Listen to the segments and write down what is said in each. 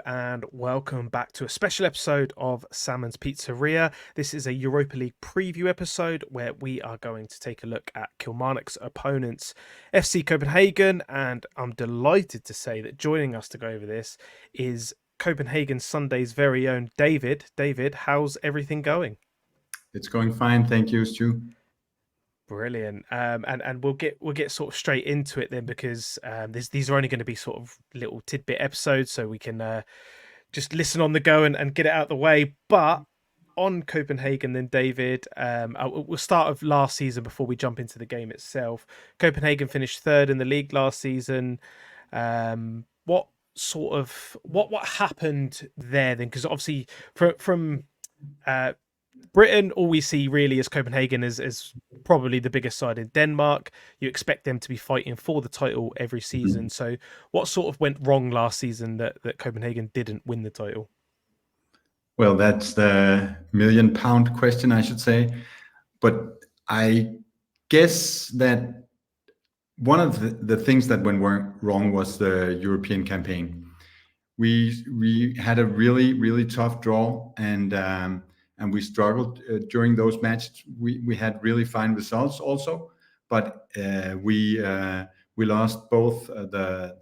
and welcome back to a special episode of Salmon's Pizzeria. This is a Europa League preview episode where we are going to take a look at Kilmarnock's opponents, FC Copenhagen, and I'm delighted to say that joining us to go over this is Copenhagen Sundays' very own David. David, how's everything going? It's going fine, thank you, Stu. Brilliant. And we'll get sort of straight into it then, because these are only going to be sort of little tidbit episodes, so we can just listen on the go and get it out of the way. But on Copenhagen then, David, we'll start with last season before we jump into the game itself. Copenhagen finished third in the league last season. What happened there then? Because obviously from Britain, all we see really is Copenhagen as probably the biggest side in Denmark. You expect them to be fighting for the title every season. So what sort of went wrong last season that Copenhagen didn't win the title? Well, that's the £1,000,000 question, I should say. But I guess that one of the things that went wrong was the European campaign. We had a really tough draw, and we struggled during those matches. We had really fine results also, but we lost both the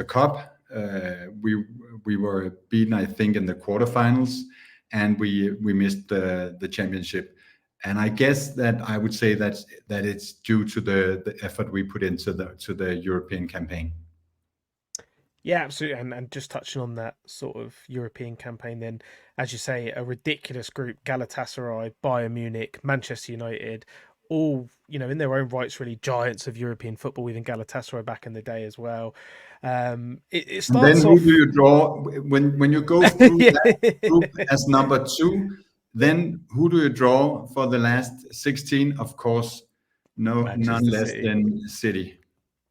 cup. We were beaten, I think, in the quarterfinals, and we missed the championship. And I guess that I would say that it's due to the effort we put into the European campaign. Yeah, absolutely. And just touching on that sort of European campaign then, as you say, a ridiculous group: Galatasaray, Bayern Munich, Manchester United, all, in their own rights, really giants of European football, even Galatasaray back in the day as well. It starts and then off... who do you draw when you go through that group as number 2? Then who do you draw for the last 16? Of course, none less than City.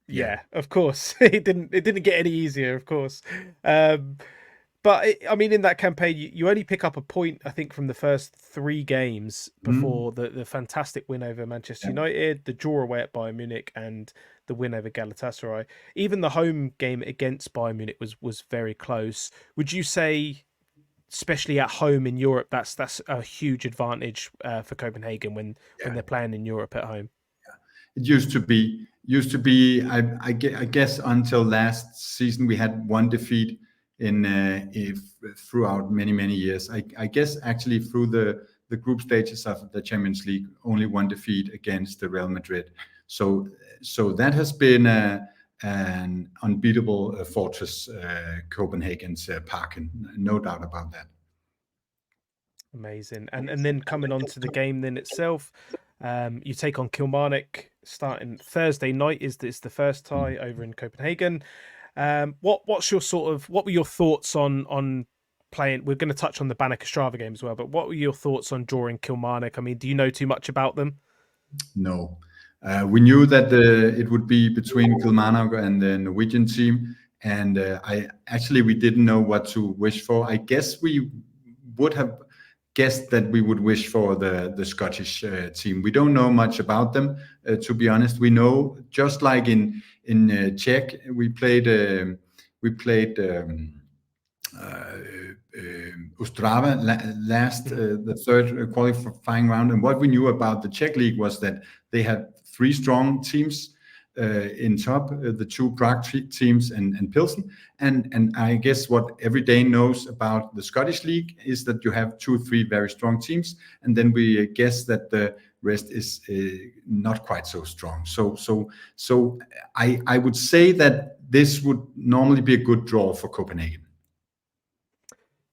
Yeah, of course. It didn't get any easier, of course. But in that campaign, you only pick up a point, I think, from the first 3 games before the fantastic win over Manchester United, the draw away at Bayern Munich, and the win over Galatasaray. Even the home game against Bayern Munich was very close. Would you say, especially at home in Europe, that's a huge advantage for Copenhagen when they're playing in Europe at home? It used to be. I guess until last season we had 1 defeat throughout many years. I guess actually through the group stages of the Champions League, only 1 defeat against the Real Madrid. So that has been an unbeatable fortress, Copenhagen's Parken, no doubt about that. Amazing. And then coming on to the game then itself, you take on Kilmarnock starting Thursday night. Is this the first tie over in Copenhagen? What were your thoughts on playing? We're going to touch on the Bannock Ostrava game as well, but what were your thoughts on drawing Kilmarnock? Do you know too much about them? No. We knew that it would be between Kilmarnock and the Norwegian team, and we didn't know what to wish for. I guess we would have guessed that we would wish for the Scottish team. We don't know much about them, to be honest. We know, just like in Czech, we played Ostrava last, the third qualifying round. And what we knew about the Czech league was that they had 3 strong teams in top, the 2 Prague teams and Pilsen. And I guess what every Dane knows about the Scottish league is that you have 2-3 very strong teams, and then we guess that the rest is not quite so strong. So I would say that this would normally be a good draw for Copenhagen.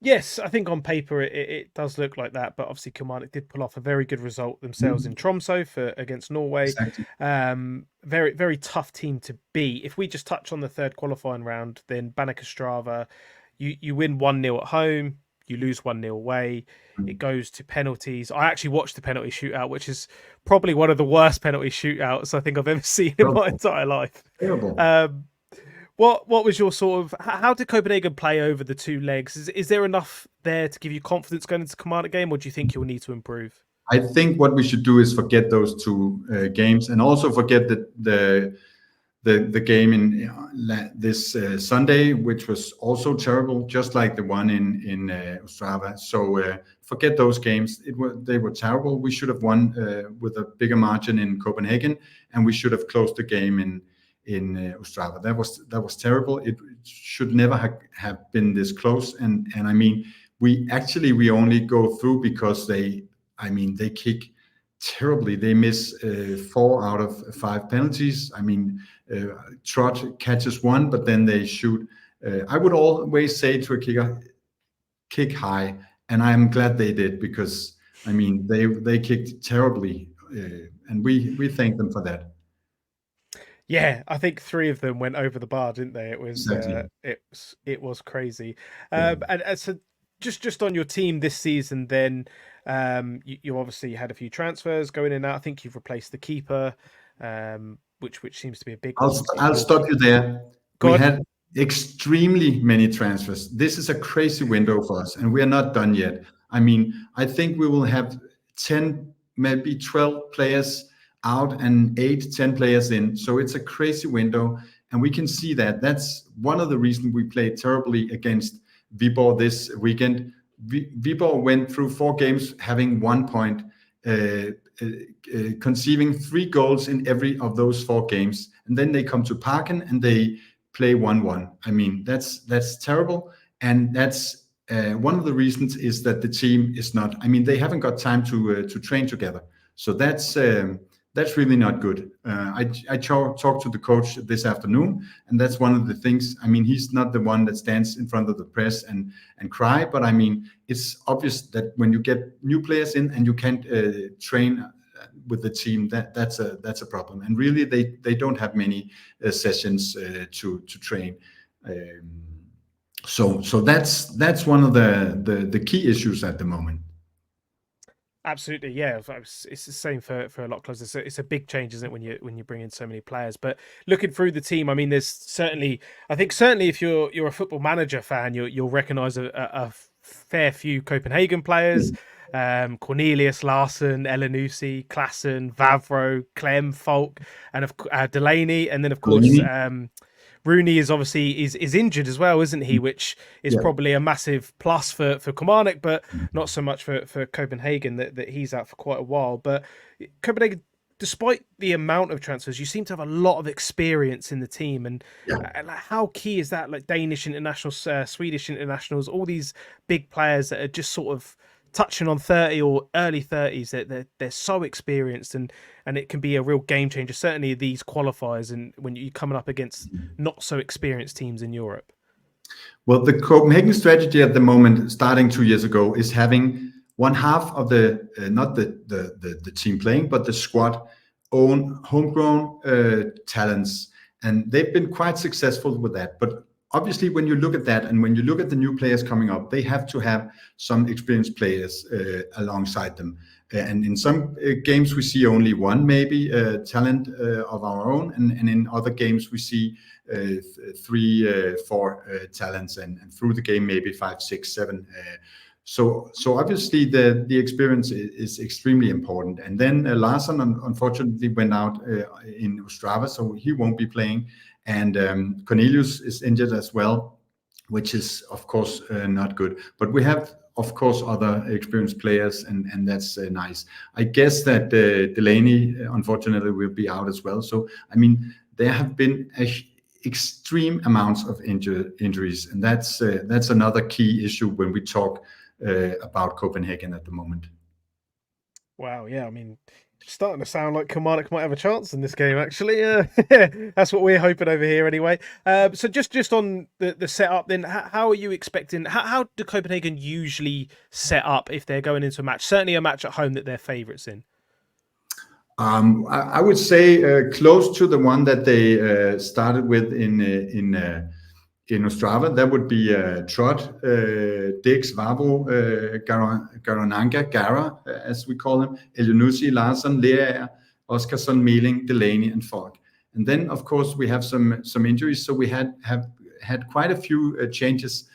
Yes, I think on paper it does look like that, but obviously Kilmarnock did pull off a very good result themselves in Tromsø against Norway. Exactly. Very tough team to beat. If we just touch on the third qualifying round, then Bannock Ostrava, you win 1-0 at home, you lose 1-0 away. It goes to penalties. I actually watched the penalty shootout, which is probably one of the worst penalty shootouts I think I've ever seen in my entire life. Terrible. What was your how did Copenhagen play over the 2 legs? Is there enough there to give you confidence going into the Kilmarnock game, or do you think you'll need to improve? I think what we should do is forget those 2 games, and also forget the the game in this Sunday, which was also terrible, just like the one in Ostrava. So forget those games. They were terrible. We should have won with a bigger margin in Copenhagen, and we should have closed the game in Ostrava. That was terrible. It should never have been this close. And I mean, we only go through because they kick terribly. They miss 4 out of 5 penalties. I mean, Trot catches one, but then they shoot. I would always say to a kicker, kick high, and I'm glad they did, because I mean they kicked terribly, and we thank them for that. Yeah, I think 3 of them went over the bar, didn't they? It was Exactly. it was crazy. Yeah. And so just on your team this season, then you obviously had a few transfers going in and out. I think you've replaced the keeper, which seems to be a big one. I'll stop you there. Go We on. had extremely many transfers. This is a crazy window for us, and we are not done yet. I mean, I think we will have 10, maybe 12 players out and 8, 10 players in. So it's a crazy window, and we can see that. That's one of the reasons we played terribly against Viborg this weekend. Viborg went through 4 games having 1 point, conceding 3 goals in every of those 4 games, and then they come to Parken and they play 1-1. I mean, that's terrible, and that's one of the reasons is that the team is not. I mean, they haven't got time to train together, so that's really not good. I talked to the coach this afternoon, and that's one of the things. I mean, he's not the one that stands in front of the press and cry, but I mean, it's obvious that when you get new players in and you can't train with the team, that's a problem. And really, they don't have many sessions to train. So that's one of the key issues at the moment. Absolutely, yeah. It's the same for a lot of clubs. It's a big change, isn't it, when you bring in so many players? But looking through the team, I mean, there's certainly if you're a football manager fan, you'll recognise a fair few Copenhagen players. Cornelius, Larsen, Elanusi, Klassen, Vavro, Clem, Falk, and of Delaney, and then of course Rooney is obviously is injured as well, isn't he? Which is probably a massive plus for Kilmarnock, but not so much for Copenhagen that he's out for quite a while. But Copenhagen, despite the amount of transfers, you seem to have a lot of experience in the team. And how key is that? Like Danish internationals, Swedish internationals, all these big players that are just sort of touching on 30 or early 30s, that they're so experienced, and it can be a real game changer, certainly these qualifiers, and when you're coming up against not so experienced teams in Europe. Well, the Copenhagen strategy at the moment, starting 2 years ago, is having one half of the not the team playing, but the squad own homegrown talents, and they've been quite successful with that. But obviously, when you look at that, and when you look at the new players coming up, they have to have some experienced players alongside them. And in some games, we see only one, maybe, talent of our own, and in other games, we see 3, 4 talents, and through the game, maybe 5, 6, 7. So obviously, the experience is extremely important. And then Larsen, unfortunately, went out in Ostrava, so he won't be playing. And Cornelius is injured as well, which is, of course, not good. But we have, of course, other experienced players, and that's nice. I guess that Delaney, unfortunately, will be out as well. So, I mean, there have been extreme amounts of injuries, and that's another key issue when we talk about Copenhagen at the moment. Wow, yeah, I mean, starting to sound like Kilmarnock might have a chance in this game, actually. That's what we're hoping over here anyway. So just on the setup then, how are you expecting, how do Copenhagen usually set up if they're going into a match, certainly a match at home that they're favourites in? I would say close to the one that they started with in Ostrava. That would be Trot, Dix, Vavro, Garananga, Gara, as we call him, Elanusi, Larsen, Lea, Oskarsson, Meling, Delaney, and Falk. And then, of course, we have some injuries. So we have had quite a few changes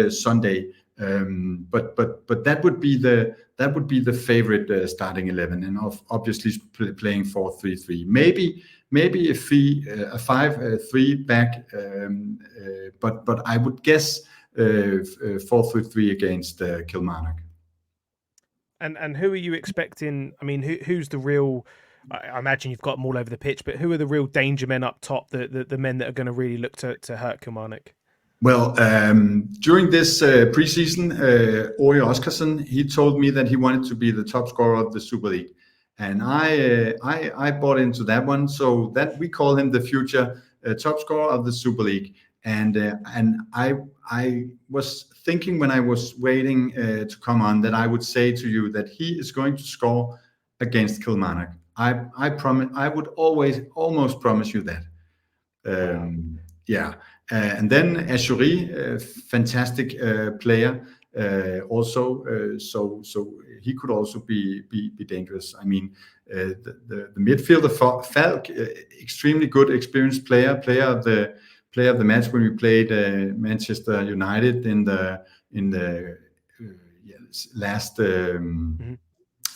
Sunday. But that would be the favorite starting 11, and obviously playing 4-3-3. maybe a 5-3 back, but I would guess 4-3 against Kilmarnock. And who are you expecting? I mean, who's the real? I imagine you've got them all over the pitch, but who are the real danger men up top? The men that are going to really look to hurt Kilmarnock. Well, during this preseason, Ori Oskarsson, he told me that he wanted to be the top scorer of the Super League, and I bought into that one. So that we call him the future top scorer of the Super League. And I was thinking when I was waiting to come on that I would say to you that he is going to score against Kilmarnock. I promise. I would almost promise you that. Yeah. And then Ashuri, fantastic player, also. So he could also be dangerous. I mean, the midfielder Falk, extremely good, experienced player of the match when we played Manchester United in the last.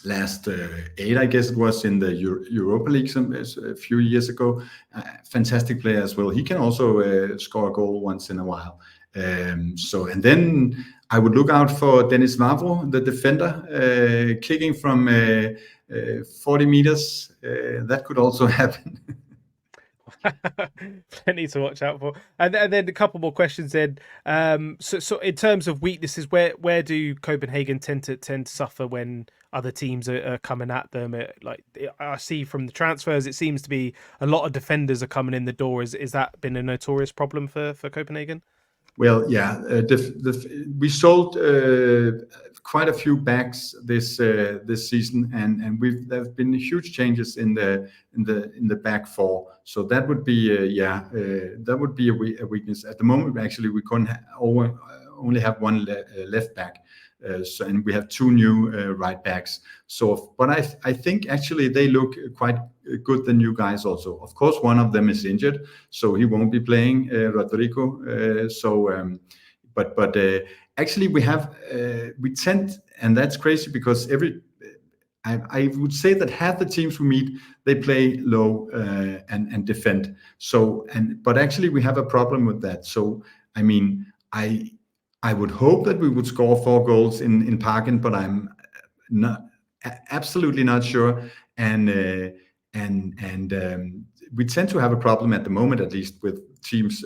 Last 8, I guess it was, in the Europa League a few years ago. Fantastic player as well. He can also score a goal once in a while. And then I would look out for Dennis Vavro, the defender, kicking from 40 meters. That could also happen. Plenty to watch out for. And then a couple more questions then. So in terms of weaknesses, where do Copenhagen tend to suffer when other teams are coming at them? Like I see from the transfers, it seems to be a lot of defenders are coming in the door. Is that been a notorious problem for Copenhagen? Well, yeah, we sold quite a few backs this season, and there have been huge changes in the back four. So that would be that would be a weakness at the moment. Actually, we couldn't only have one left back. And we have 2 new right backs. So, but I think actually they look quite good, the new guys also. Of course, one of them is injured, so he won't be playing, Rodrigo. But actually we tend, and that's crazy because I would say that half the teams we meet, they play low and defend. So, but actually we have a problem with that. So, I mean, I would hope that we would score 4 goals in Parken, but I'm absolutely not sure. And we tend to have a problem at the moment, at least, with teams,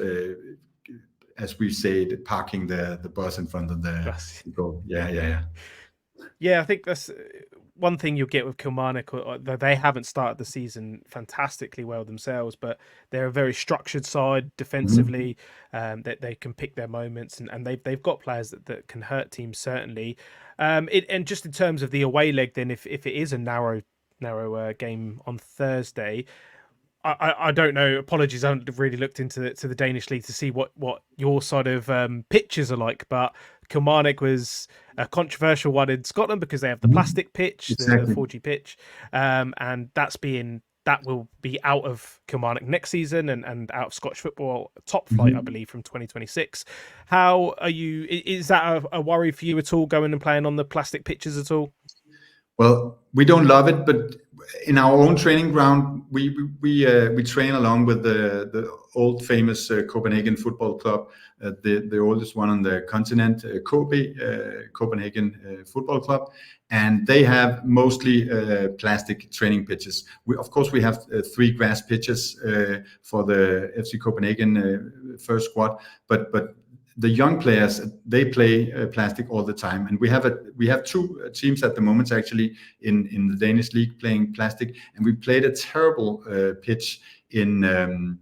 as we say, parking the bus in front of the goal. Yeah. Yeah, I think that's one thing you'll get with Kilmarnock. They haven't started the season fantastically well themselves, but they're a very structured side defensively. That they can pick their moments, and they've got players that can hurt teams, certainly. And just in terms of the away leg, then if it is a narrow game on Thursday, I don't know. Apologies, I haven't really looked into the Danish league to see what your sort of pitches are like. But Kilmarnock was a controversial one in Scotland because they have the plastic pitch, exactly. the 4G pitch, and that will be out of Kilmarnock next season and out of Scottish football top flight, I believe, from 2026. How are you? Is that a worry for you at all, going and playing on the plastic pitches at all? Well, we don't love it, but in our own training ground, we train along with the old famous Copenhagen Football Club, the oldest one on the continent, Copenhagen Football Club, and they have mostly plastic training pitches. Of course, we have 3 grass pitches for the FC Copenhagen first squad, but the young players, they play plastic all the time, and we have 2 teams at the moment actually in the Danish league playing plastic, and we played a terrible pitch in that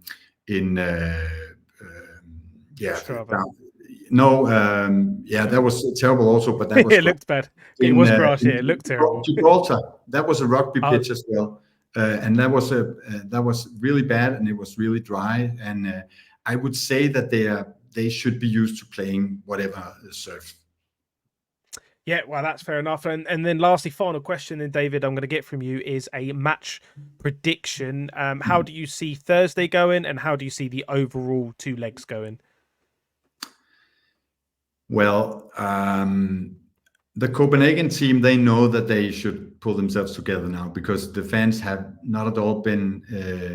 was terrible also, but that was it looked bad. It was grass. It looked terrible. Gibraltar, that was a rugby pitch as well, and that was really bad, and it was really dry, and I would say that they should be used to playing whatever serves. Yeah, well, that's fair enough. And then lastly, final question, then, David, I'm going to get from you is a match prediction. How do you see Thursday going, and how do you see the overall 2 legs going? Well, the Copenhagen team, they know that they should pull themselves together now because the fans have not at all been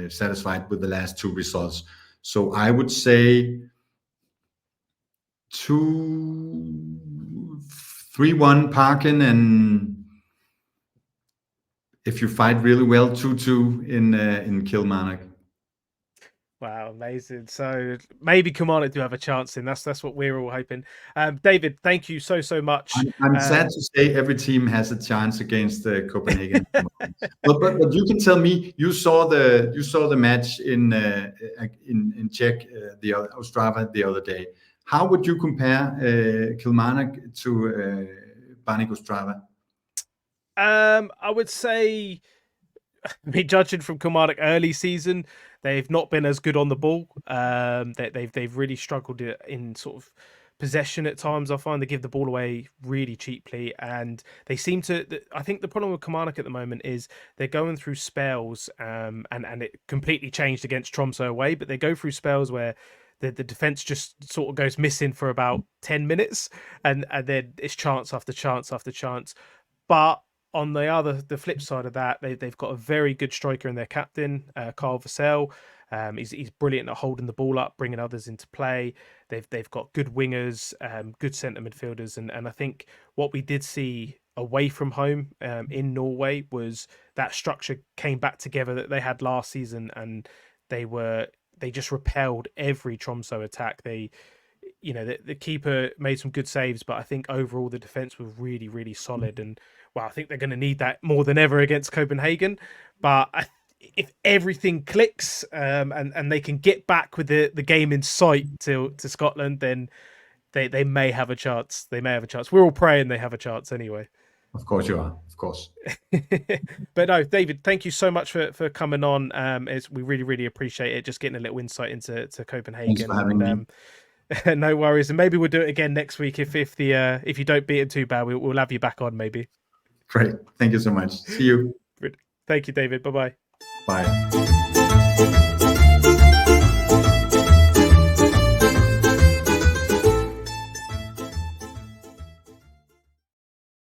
satisfied with the last two results. So I would say 3-1 Parken, and if you fight really well, 2-2 in Kilmarnock. Wow, amazing. So maybe Kilmarnock do have a chance in. That's what we're all hoping. David, thank you so much. I'm sad to say every team has a chance against the Copenhagen. but you can tell me, you saw the match in Czech, the Ostrava the other day. How would you compare Kilmarnock to Banik Ostrava? I would say, judging from Kilmarnock early season, they've not been as good on the ball. They've really struggled in sort of possession at times. I find they give the ball away really cheaply, and they seem to. I think the problem with Kilmarnock at the moment is they're going through spells, and it completely changed against Tromsø away. But they go through spells where the defense just sort of goes missing for about 10 minutes, and then it's chance after chance after chance. But on the flip side of that, they've got a very good striker in their captain, Carl Vassell. He's brilliant at holding the ball up, bringing others into play. They've got good wingers, good centre midfielders, and I think what we did see away from home in Norway was that structure came back together that they had last season, and they just repelled every Tromsø attack. The keeper made some good saves, but I think overall the defense was really, really solid. And well, I think they're going to need that more than ever against Copenhagen. But if everything clicks and they can get back with the game in sight to Scotland, then they may have a chance. They may have a chance. We're all praying they have a chance anyway. Of course you are. Of course. But no, David, thank you so much for coming on. We really, really appreciate it. Just getting a little insight into Copenhagen. Thanks for having me. No worries, and maybe we'll do it again next week if you don't beat him too bad. We'll have you back on maybe. Great, thank you so much. See you. Thank you, David. Bye-bye. Bye.